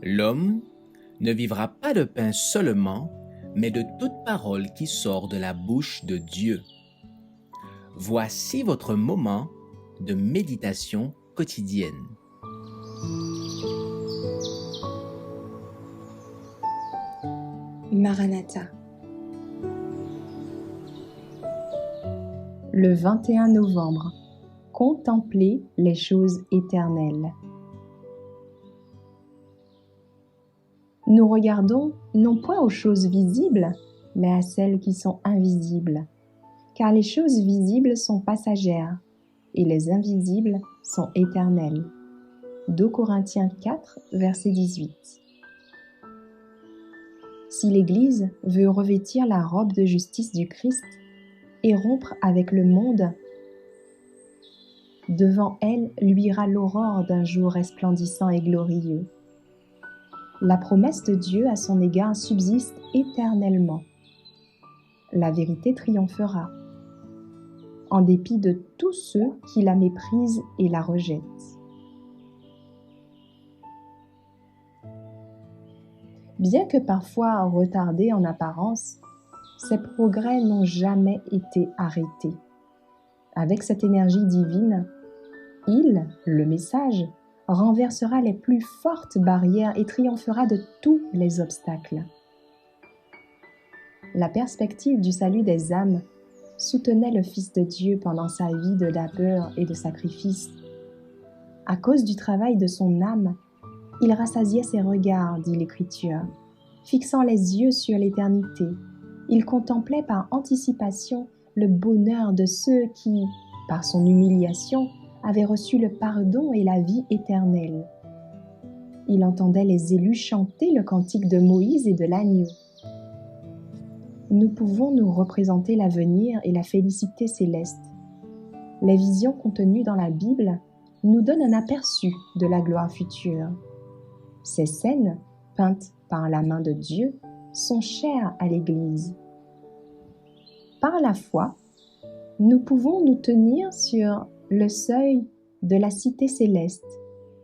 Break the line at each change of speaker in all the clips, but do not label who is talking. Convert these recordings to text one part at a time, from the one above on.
L'homme ne vivra pas de pain seulement, mais de toute parole qui sort de la bouche de Dieu. Voici votre moment de méditation quotidienne.
Maranatha. Le 21 novembre. Contempler les choses éternelles. Nous regardons non point aux choses visibles, mais à celles qui sont invisibles, car les choses visibles sont passagères et les invisibles sont éternelles. 2 Corinthiens 4, verset 18. Si l'Église veut revêtir la robe de justice du Christ et rompre avec le monde, devant elle luira l'aurore d'un jour resplendissant et glorieux. La promesse de Dieu à son égard subsiste éternellement. La vérité triomphera, en dépit de tous ceux qui la méprisent et la rejettent. Bien que parfois retardés en apparence, ces progrès n'ont jamais été arrêtés. Avec cette énergie divine, le message, renversera les plus fortes barrières et triomphera de tous les obstacles. La perspective du salut des âmes soutenait le Fils de Dieu pendant sa vie de labeur et de sacrifice. À cause du travail de son âme, il rassasiait ses regards, dit l'Écriture. Fixant les yeux sur l'éternité, il contemplait par anticipation le bonheur de ceux qui, par son humiliation, avaient reçu le pardon et la vie éternelle. Il entendait les élus chanter le cantique de Moïse et de l'agneau. Nous pouvons nous représenter l'avenir et la félicité céleste. Les visions contenues dans la Bible nous donnent un aperçu de la gloire future. Ces scènes, peintes par la main de Dieu, sont chères à l'Église. Par la foi, nous pouvons nous tenir sur le seuil de la cité céleste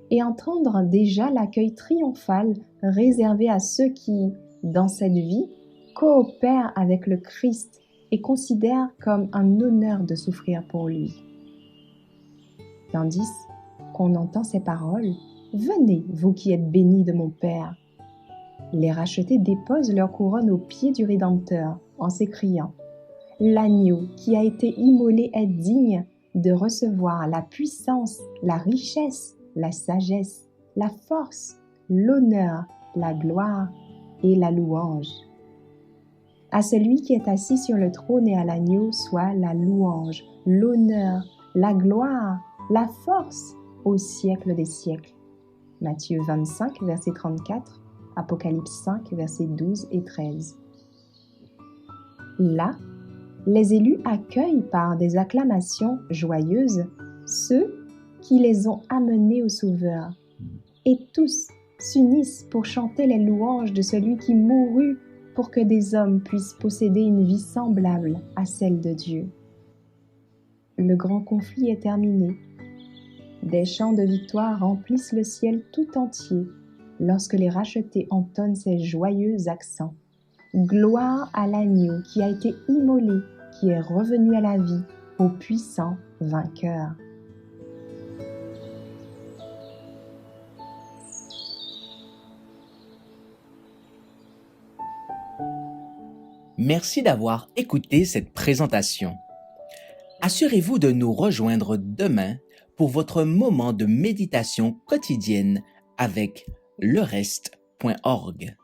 et entendre déjà l'accueil triomphal réservé à ceux qui, dans cette vie, coopèrent avec le Christ et considèrent comme un honneur de souffrir pour lui. Tandis qu'on entend ces paroles, « Venez, vous qui êtes bénis de mon Père !» Les rachetés déposent leur couronne aux pieds du Rédempteur en s'écriant « L'agneau qui a été immolé est digne de recevoir la puissance, la richesse, la sagesse, la force, l'honneur, la gloire et la louange. À celui qui est assis sur le trône et à l'agneau soit la louange, l'honneur, la gloire, la force au siècle des siècles. » Matthieu 25, verset 34, Apocalypse 5, versets 12 et 13. Là, les élus accueillent par des acclamations joyeuses ceux qui les ont amenés au Sauveur, et tous s'unissent pour chanter les louanges de celui qui mourut pour que des hommes puissent posséder une vie semblable à celle de Dieu. Le grand conflit est terminé. Des chants de victoire remplissent le ciel tout entier lorsque les rachetés entonnent ces joyeux accents. Gloire à l'agneau qui a été immolé, qui est revenu à la vie, au puissant vainqueur.
Merci d'avoir écouté cette présentation. Assurez-vous de nous rejoindre demain pour votre moment de méditation quotidienne avec lereste.org.